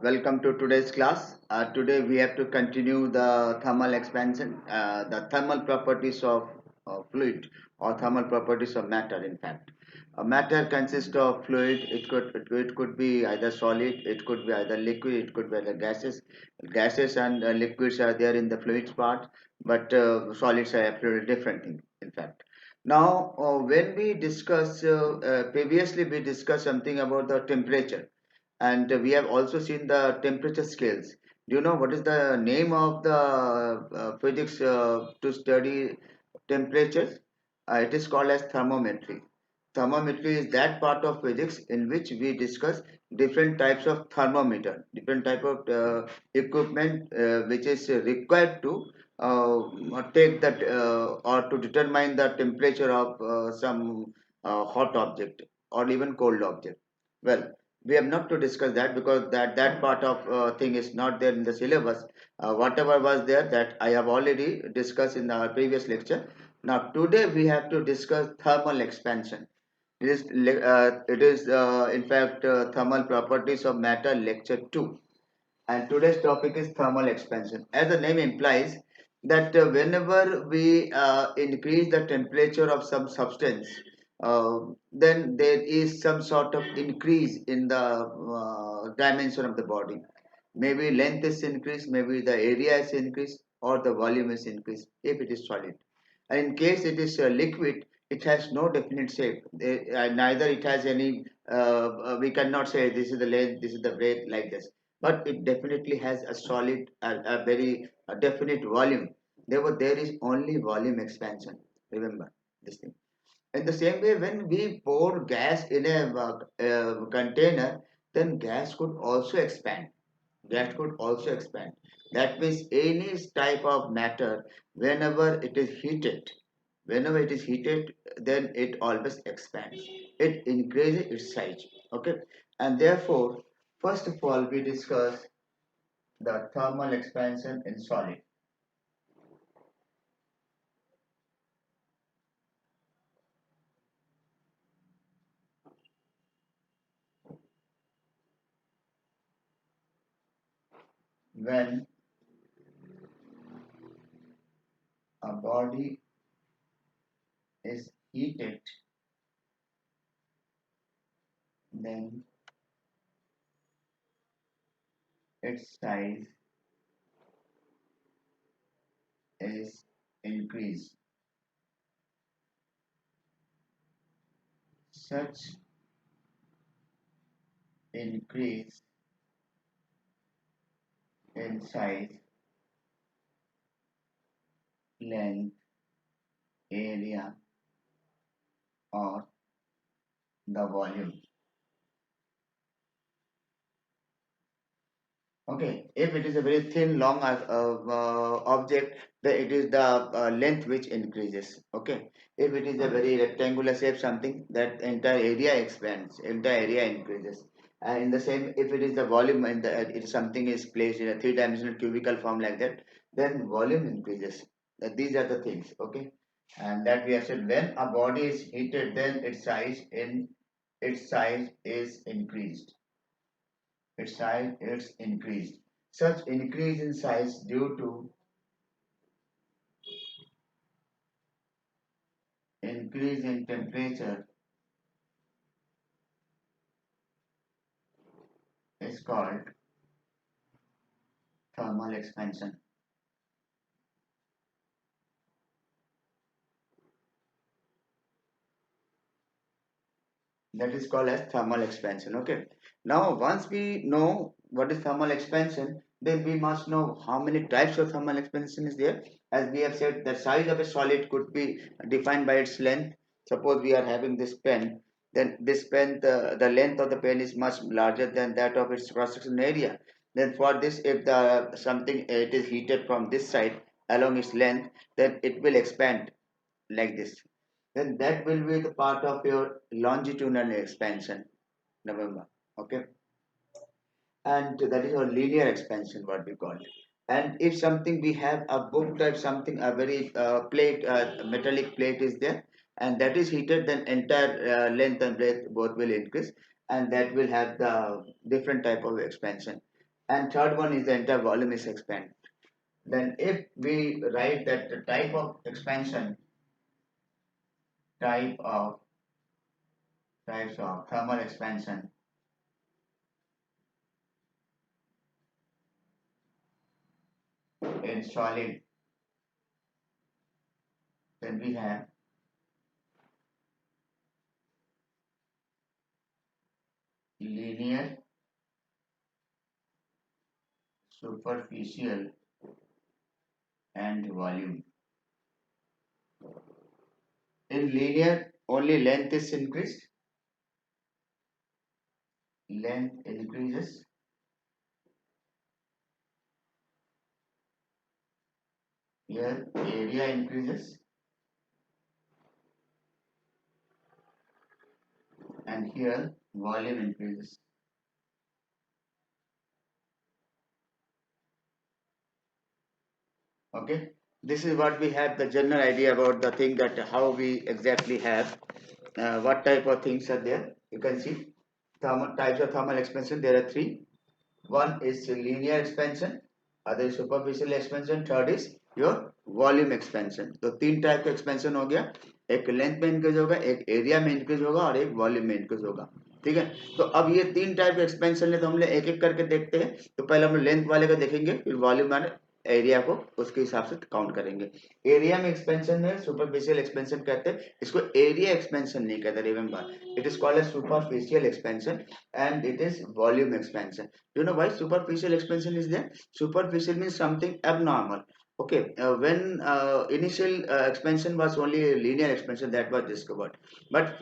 welcome to today's class. Today we have to continue the thermal expansion, the thermal properties of fluid or thermal properties of matter. In fact, matter consists of fluid. It could be either solid, it could be either liquid, it could be either gases. Gases and liquids are there in the fluids part, but solids are absolutely different thing. In fact. Now, when we discuss previously, we discussed something about the temperature, and we have also seen the temperature scales. Do you know what is the name of the physics to study temperatures? It is called as thermometry. Thermometry is that part of physics in which we discuss different types of thermometer, different type of equipment which is required to take that or to determine the temperature of some hot object or even cold object. Well, we have not to discuss that because that part of thing is not there in the syllabus. Whatever was there, that I have already discussed in our previous lecture. Now today we have to discuss thermal expansion. It is in fact thermal properties of matter, lecture 2, and today's topic is thermal expansion. As the name implies, that whenever we increase the temperature of some substance, then there is some sort of increase in the dimension of the body. Maybe length is increased, maybe the area is increased, or the volume is increased if it is solid. And in case it is liquid, it has no definite shape. Neither it has any. We cannot say this is the length, this is the breadth, like this, but it definitely has a solid, a very definite volume. Therefore, there is only volume expansion. Remember this thing. In the same way, when we pour gas in a container, then gas could also expand. Gas could also expand. That means any type of matter, whenever it is heated, then it always expands. It increases its size. Okay, and therefore, first of all, we discuss the thermal expansion in solid. When a body is heated, then its size is increased. Such increase in size, length, area, or the volume. Okay, if it is a very thin, long object, then it is the length which increases. Okay, if it is a very rectangular shape, something, that entire area expands, entire area increases. And in the same, if it is the volume and if something is placed in a three-dimensional cubical form like that, then volume increases. These are the things. Okay, and that we have said, when a body is heated, then its size is increased. Its size is increased. Such increase in size due to increase in temperature is called thermal expansion. That is called as thermal expansion. Okay. Now, once we know what is thermal expansion, then we must know how many types of thermal expansion is there. As we have said, the size of a solid could be defined by its length. Suppose we are having this pen, then this pen, the length of the pen is much larger than that of its cross-section area. Then for this, if the something it is heated from this side along its length, then it will expand like this, then that will be the part of your longitudinal expansion. November. Okay, and that is our linear expansion, what we call it. And if something, we have a book type something, a very plate, metallic plate is there, and that is heated, then entire length and breadth both will increase, and that will have the different type of expansion. and third one is the entire volume is expanded. Then if we write that the type of expansion, type of types of thermal expansion in solid, then we have linear, superficial, and volume. In linear, only length is increased, length increases. Here area increases, and here volume increases. Okay, this is what we have the general idea about the thing, that how we exactly have what type of things are there. You can see thermal types of thermal expansion. There are three. One is linear expansion, other is superficial expansion, third is your volume expansion. तो तीन type का expansion हो गया, एक length में increase होगा, एक area में इंक्रीज होगा और एक वॉल्यूम में इंक्रीज होगा. ठीक है, तो अब ये तीन टाइप के एक्सपेंशन है, तो हम लोग एक एक करके देखते हैं. तो पहले हम लेंथ वाले का देखेंगे, फिर वॉल्यूम वाले एरिया को उसके हिसाब से काउंट करेंगे. एरिया में एक्सपेंशन में सुपरफिशियल एक्सपेंशन कहते हैं, इसको एरिया एक्सपेंशन नहीं कहते. Remember, it is called as superficial expansion and it is volume expansion. Do you know why superficial expansion is there? Superficial means something abnormal. Okay, when initial expansion was only linear expansion that was discovered, but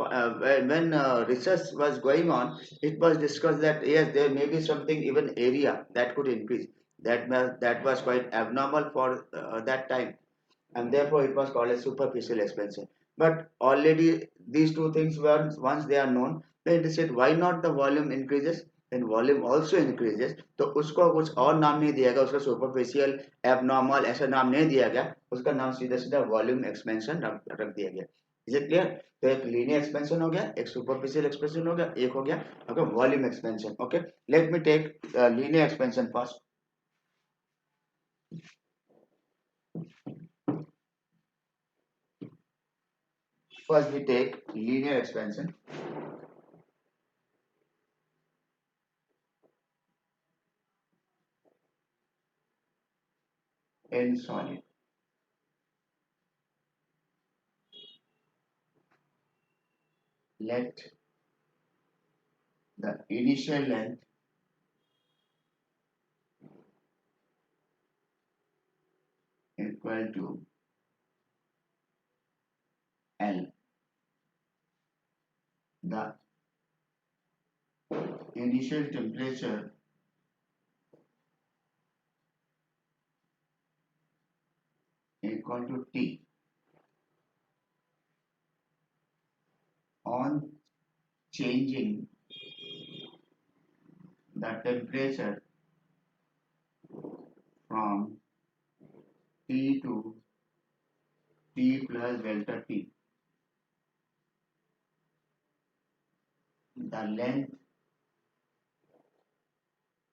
when research was going on, it was discussed that yes, there may be something, even area that could increase. That was quite abnormal for that time, and therefore it was called a superficial expansion. But already these two things were, once they are known, then it is said why not the volume increases, then volume also increases. तो उसको कुछ और नाम नहीं दिया गया, उसका superficial abnormal ऐसा नाम नहीं दिया गया, उसका नाम सीधा सीधा वॉल्यूम एक्सपेंशन रख दिया गया. Is it clear? तो एक लीनियर एक्सपेंशन हो गया, एक सुपरफिशियल एक्सपेंशन हो गया, एक हो गया okay volume expansion. Okay, let me take linear expansion first. First we take linear expansion. In solid, let the initial length equal to L. The initial temperature equal to T. On changing the temperature from T to T plus delta T, the length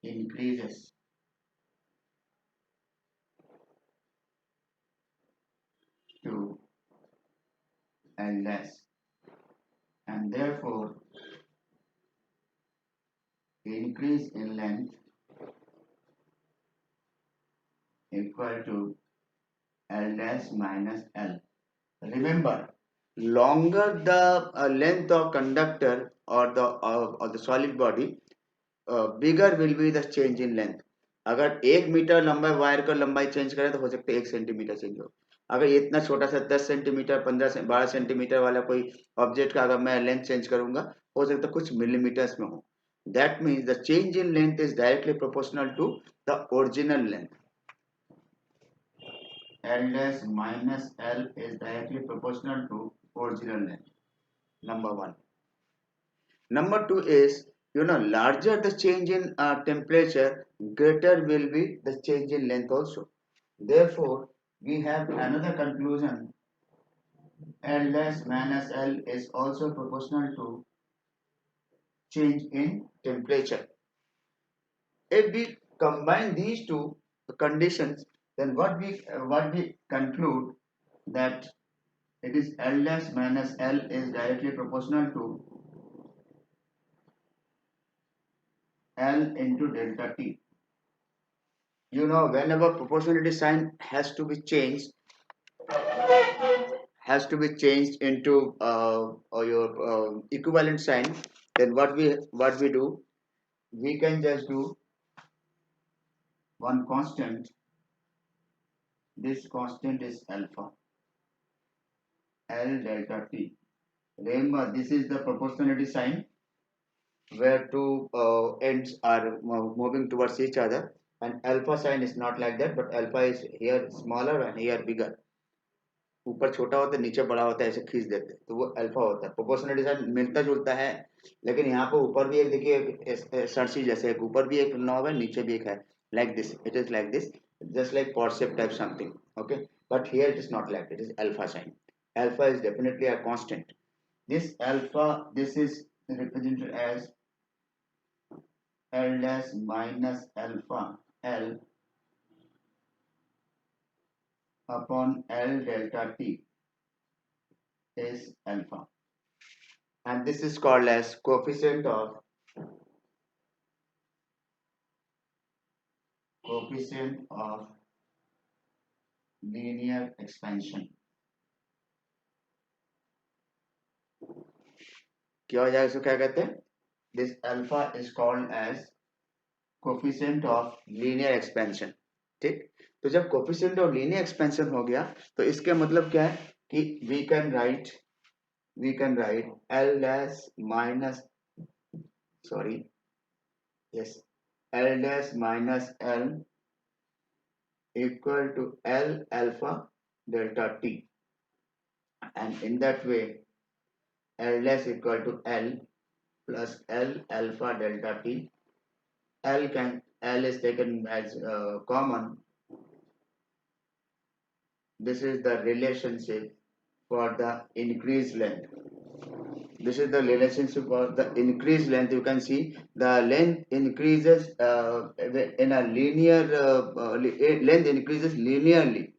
increases to L less, and therefore increase in length equal to L dash minus L. Remember, longer the length of conductor or the solid body, bigger will be the change in length. अगर 1 metre लंबा wire का लंबाई change करें तो हो सकता है 1 centimetre change हो. अगर ये इतना छोटा सा 10 सेंटीमीटर 12 सेंटीमीटर वाला कोई ऑब्जेक्ट का अगर मैं लेंथ चेंज करूंगा, हो सकता है कुछ मिलीमीटर्स में हो. That means the change in length is directly proportional to the original length. L dash minus L is directly proportional to original length. Number one. Number two is, larger the change in temperature, greater will be the change in length also. Therefore, we have another conclusion. L dash minus L is also proportional to change in temperature. If we combine these two conditions, then what we conclude that it is L dash minus L is directly proportional to L into delta T. You know, whenever proportionality sign has to be changed into your equivalent sign, then what we do, we can just do one constant. This constant is alpha L delta T. Remember, this is the proportionality sign where two ends are moving towards each other, and alpha sign is not like that, but alpha is here smaller and here bigger. ऊपर छोटा होता है नीचे बड़ा होता है, ऐसे खींच देते हैं तो वो अल्फा होता है। प्रोपोर्शनल डिजाइन मिलता जुलता है, लेकिन यहाँ पे ऊपर भी एक देखिए सरसी जैसे एक ऊपर भी एक नॉब है नीचे भी एक है, like this it is like this, just like कॉर्डसेप type something, okay, but here it is not like, it is alpha sine. Alpha is definitely a constant. This alpha, this is represented as L dash minus alpha L upon L delta T is alpha, and this is called as coefficient of linear expansion. क्या हो जाएगा, इसको क्या कहते हैं? This alpha is called as coefficient of linear expansion. ठीक, तो जब coefficient of linear expansion हो गया तो इसके मतलब क्या है कि we can write L dash minus, sorry, yes, L dash minus L equal to L alpha delta T, and in that way L dash equal to L plus L alpha delta T. L is taken as common. This is the relationship for the increased length. This is the relationship for the increased length. You can see the length increases in a linear length increases linearly.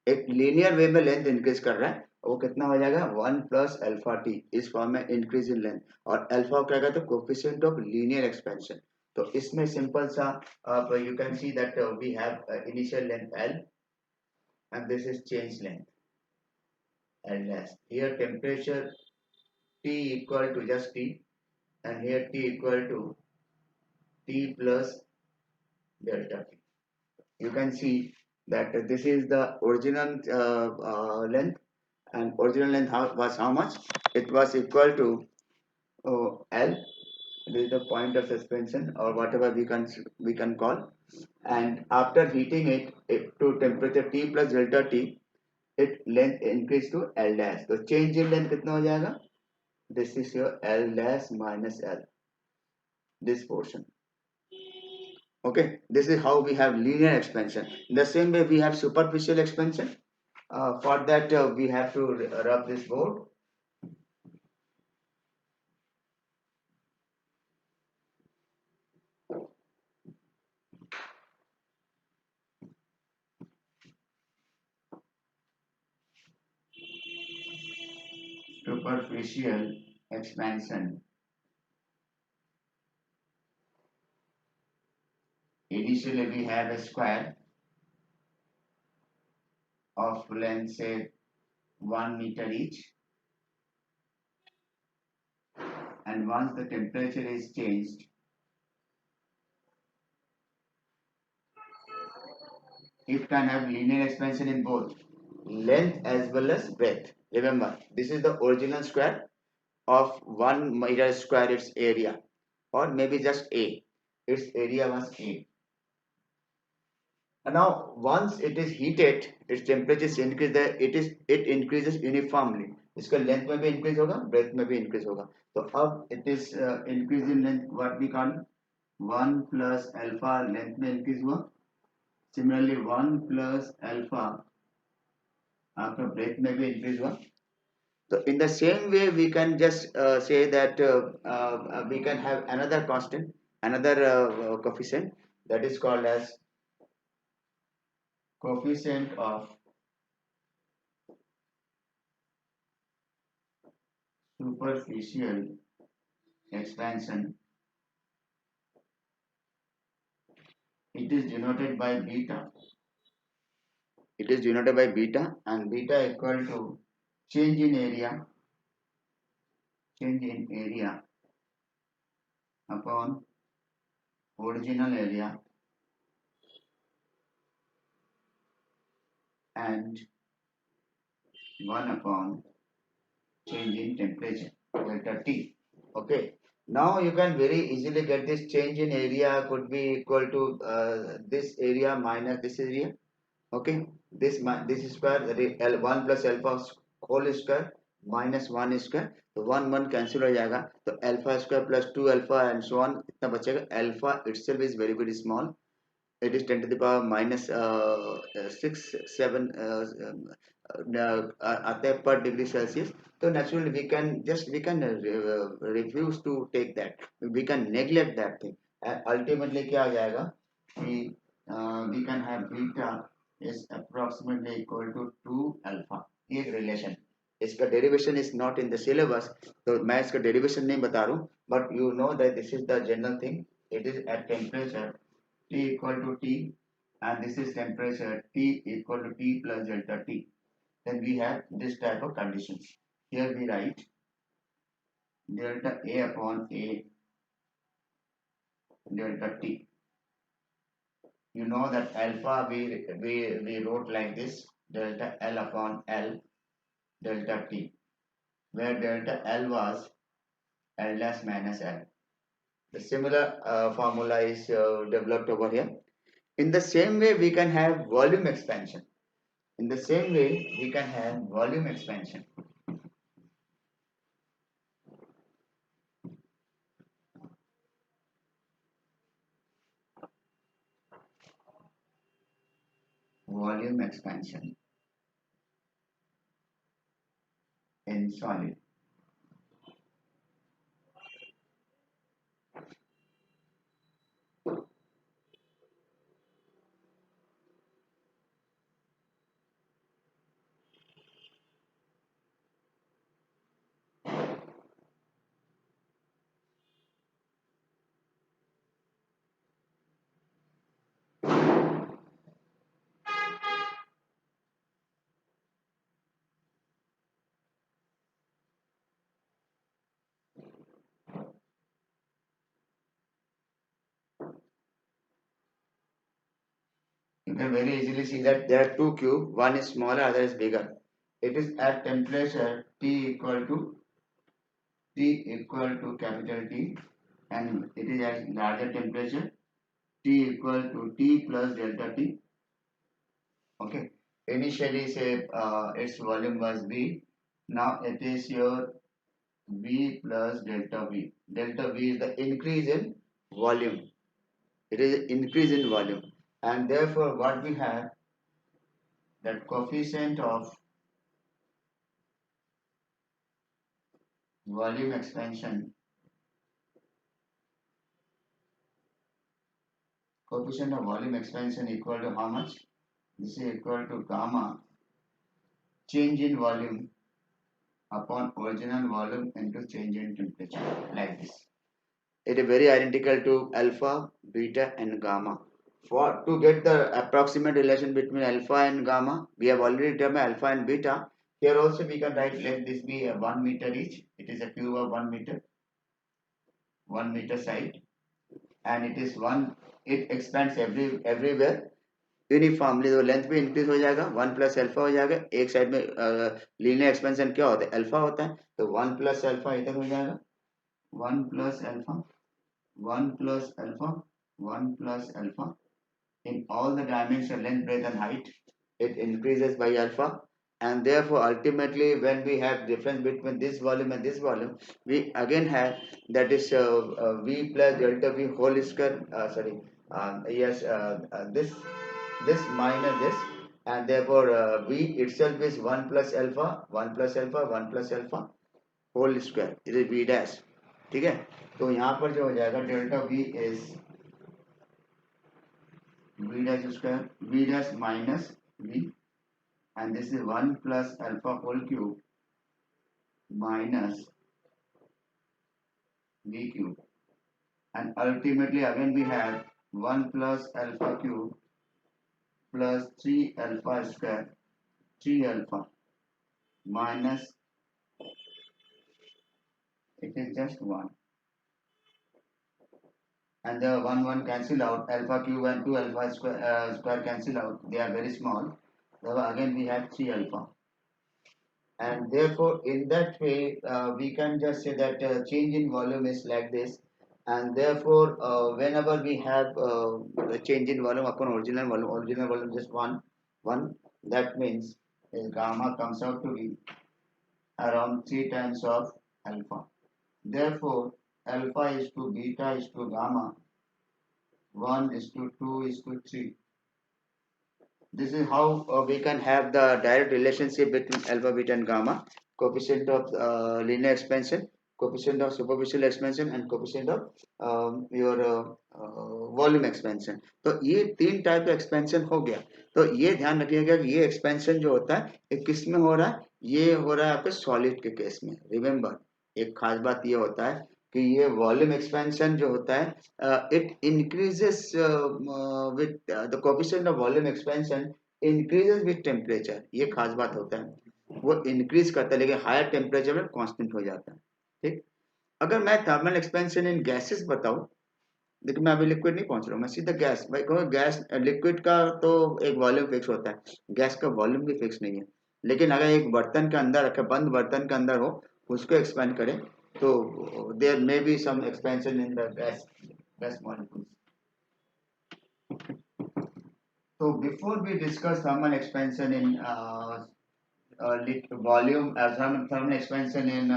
एक linear वे में length increase कर रहा है, वो कितना हो जाएगा 1 plus alpha T, इस फॉर्म में इंक्रीज इन लेंथ, और अल्फा क्या कहते हैं कोफिशिएंट ऑफ लीनियर एक्सपेंशन। तो इसमें सिंपल सा you can see that we have initial length L and this is change length L dash. Here temperature T equal to just T, and here T equal to T plus delta T. You can see that this is the original length, and original length was how much? It was equal to L. This is the point of suspension or whatever we can call, and after heating it to temperature T plus delta T, it length increase to L dash. तो change in length कितना हो जाएगा? This is your L dash minus L, this portion. Okay, this is how we have linear expansion. In the same way we have superficial expansion. For that we have to rub this board. Superficial expansion. Initially we have a square of length say 1 meter each, and once the temperature is changed, it can have linear expansion in both length as well as breadth. Remember, this is the original square of 1 meter square, its area, or maybe just A, its area was A. And now once it is heated, its temperature is increased, it increases uniformly. इसका length में भी increase होगा, breath में भी increase होगा। तो अब it is increase in length, what we call 1 plus alpha, length में इंक्रीज हुआ। सिमिलरली 1 प्लस अल्फा आपका ब्रेथ में भी इंक्रीज हुआ। So in the same way we can just say that we can have another constant, another coefficient, that is called as coefficient of superficial expansion. It is denoted by beta. It is denoted by beta, and beta equal to change in area, change in area upon original area and 1 upon change in temperature, delta T. Okay. Now you can very easily get this change in area could be equal to this area minus this area. Okay. This square, that is L1 plus alpha whole square minus 1 square. तो 1 cancel हो जाएगा, तो alpha square plus 2 alpha and so on इतना बचेगा. Alpha itself is very very small. It is 10 to the power minus 6 7 आते हैं per degree Celsius. So naturally we can refuse to take that, we can neglect that thing, and ultimately क्या आ जाएगा कि we can have beta is approximately equal to 2 alpha. ये relation, इसका derivation is not in the syllabus, तो मैं इसका derivation नहीं बता रहा हूँ, but you know that this is the general thing. It is at temperature T equal to T, and this is temperature T equal to T plus delta T. Then we have this type of conditions. Here we write delta A upon A delta T. You know that alpha we wrote like this, delta L upon L delta T, where delta L was L dash minus L. The similar formula is developed over here. In the same way, we can have volume expansion. In the same way, we can have volume expansion. Volume expansion in solid. You can very easily see that there are two cube, one is smaller, other is bigger. It is at temperature T equal to capital T, and it is at larger temperature T equal to T plus delta T. Okay. Initially say its volume was V. Now it is your V plus delta V. Delta V is the increase in volume. It is an increase in volume, and therefore what we have, that coefficient of volume expansion, equal to how much? This is equal to gamma change in volume upon original volume into change in temperature, like this. It is very identical to alpha, beta and gamma. For to get the approximate relation between alpha and gamma, we have already determined alpha and beta. Here also we can write, let this be a 1 meter each. It is a cube of 1 meter, 1 meter side, and it is one. It expands everywhere uniformly, तो length भी increase हो जाएगा, 1 plus alpha हो जाएगा. एक side में linear expansion क्या होता है, अल्फा होता है, तो 1 प्लस अल्फा इधर हो जाएगा, 1 plus alpha 1 plus alpha 1 plus alpha in all the dimension length, breadth and height. It increases by alpha, and therefore ultimately when we have difference between this volume and this volume, we again have that is V plus delta V whole square, this minus this, and therefore V itself is 1 plus alpha 1 plus alpha 1 plus alpha whole square. It is V dash. ठीक है, तो यहाँ पर जो हो जाएगा delta V is V dash square, V dash minus V, and this is 1 plus alpha whole cube minus V cube, and ultimately again we have 1 plus alpha cube plus 3 alpha square, 3 alpha minus, it is just 1, and the 1 cancel out, alpha cube and 2 alpha square cancel out, they are very small. So again we have 3 alpha, and therefore in that way we can just say that change in volume is like this, and therefore whenever we have a change in volume upon original volume just one, that means gamma comes out to be around 3 times of alpha. Therefore alpha is to beta is to gamma, 1 is to 2 is to 3. This is how we can have the direct relationship between alpha, beta, and gamma, coefficient of linear expansion, coefficient of superficial expansion, and coefficient of your volume expansion. तो ये तीन type का expansion हो गया. तो ये ध्यान रखिएगा कि ये एक्सपेंशन जो होता है ये किस में हो रहा है, ये हो रहा है आपके सॉलिड के केस में. रिमेंबर, एक खास बात ये होता है कि ये वॉल्यूम एक्सपेंशन जो होता है it increases with the coefficient of volume expansion increases with temperature. ये खास बात होता है, वो इंक्रीज करता है लेकिन हायर टेम्परेचर में कांस्टेंट हो जाता है. ठीक. अगर मैं थर्मल एक्सपेंशन इन गैसेस बताऊं, देखिए मैं अभी लिक्विड नहीं पहुंच रहा हूँ, मैं सीधा गैस. भाई कहो गैस लिक्विड का तो एक वॉल्यूम फिक्स होता है, गैस का वॉल्यूम भी फिक्स नहीं है. लेकिन अगर एक बर्तन के अंदर रखे, बंद बर्तन के अंदर हो, उसको एक्सपेंड करें तो there may be some expansion in the gas molecules. So before we discuss thermal expansion in volume, thermal expansion in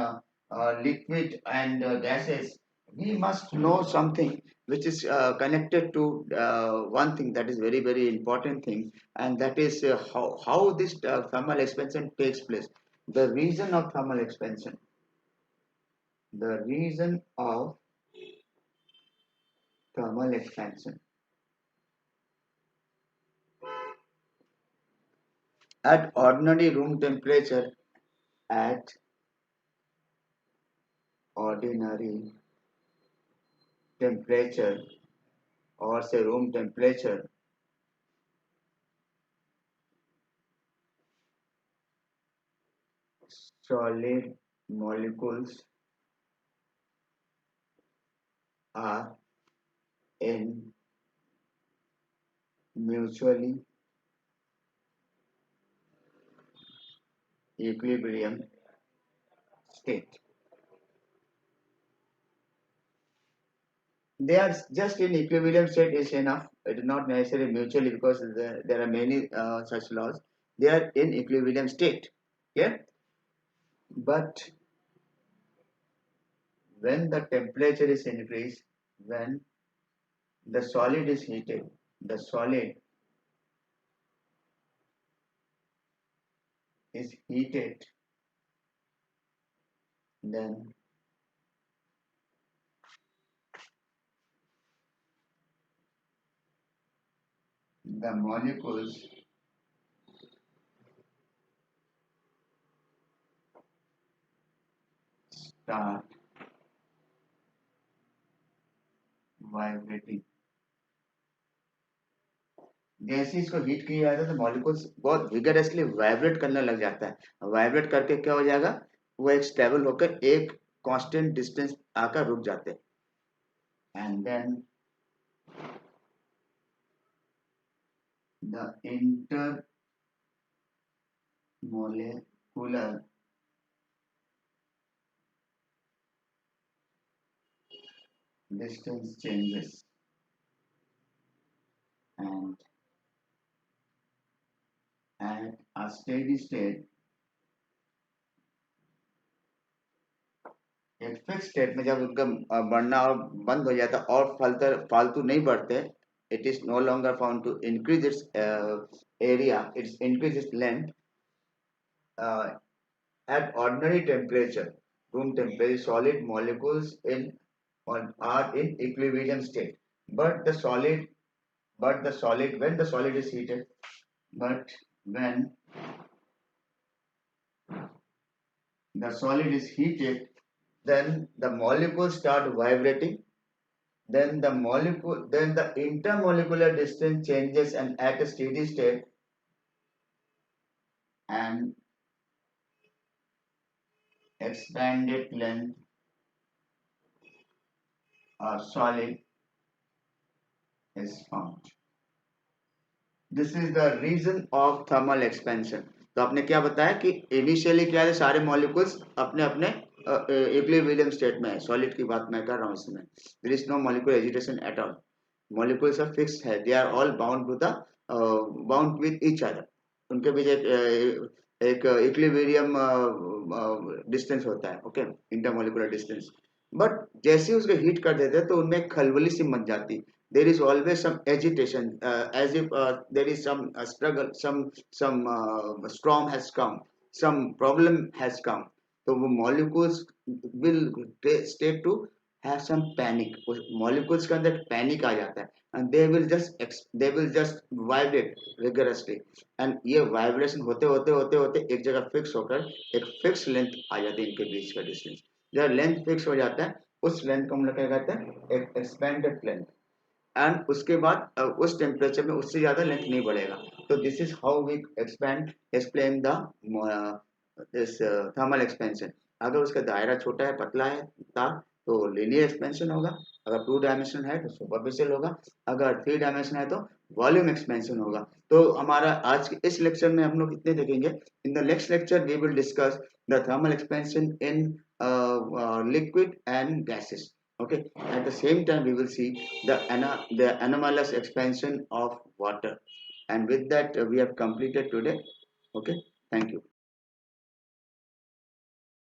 liquid and gases, we must know something which is connected to one thing that is very very important thing, and that is how this thermal expansion takes place. The reason of thermal expansion. The reason of thermal expansion. At ordinary room temperature, at ordinary temperature or say room temperature, solid molecules are in mutually equilibrium state. They are just in equilibrium state is enough. It is not necessarily mutually, because there are many such laws. They are in equilibrium state. Yeah, but when the temperature is increased, when the solid is heated, the solid is heated, then the molecules start vibrating. जैसे इसको heat किया जाता है तो molecules बहुत vigorously vibrate करने लग जाता है. वाइब्रेट करके क्या हो जाएगा, वो एक स्टेबल होकर एक कांस्टेंट डिस्टेंस आकर रुक जाते हैं. And then the inter molecular distance changes, and at a steady state, एक फिक्स स्टेट में जब उनका बढ़ना और बंद हो जाता और फालतू नहीं बढ़ते, it is no longer found to increase its area, it's increase its length. At ordinary temperature, room temperature, solid molecules are in equilibrium state, but the solid but the solid, when the solid is heated, but when the solid is heated, then the molecules start vibrating, then the intermolecular distance changes, and at a steady state, and expanded length of solid is found. This is the reason of thermal expansion. तो आपने क्या बताया कि initially क्या है, सारे molecules अपने अपने इक्विलिब्रियम स्टेट में है. सॉलिड की बात मैं कर रहा हूँ इसमें. There is no molecular agitation at all. Molecules are fixed है, they are all bound to the bound with each other. उनके बीच एक इक्विलिब्रियम डिस्टेंस होता है, ओके, इंटरमोलिकुलर डिस्टेंस. बट जैसे ही उसको हीट कर देते हैं तो उनमें एक खलबली सी मच जाती. there is always some agitation, as if there is some struggle, some storm has come, some problem has come. So molecules will state to have some panic. Molecules के अंदर panic आ जाता है, and they will just vibrate rigorously. and ये vibration होते होते होते होते एक जगह fix होकर एक fixed length आ जाती है इनके बीच का distance. जब length fix हो जाता है, उस length को हम लोग क्या कहते हैं, एक expanded length. एंड उसके बाद उस टेम्परेचर में उससे ज्यादा लेंथ नहीं बढ़ेगा. तो this is how we explain the this thermal expansion. अगर उसका दायरा छोटा है, पतला है तार, तो लीनियर एक्सपेंशन होगा. अगर 2 डायमेंशन है तो सुपरफिशियल होगा. अगर 3 डायमेंशन है तो वॉल्यूम एक्सपेंशन होगा. तो हमारा आज के इस लेक्चर में हम लोग इतने देखेंगे. In the next lecture we will discuss the thermal expansion in liquid and gases. Okay, at the same time we will see the anomalous expansion of water. And with that we have completed today. Okay, thank you.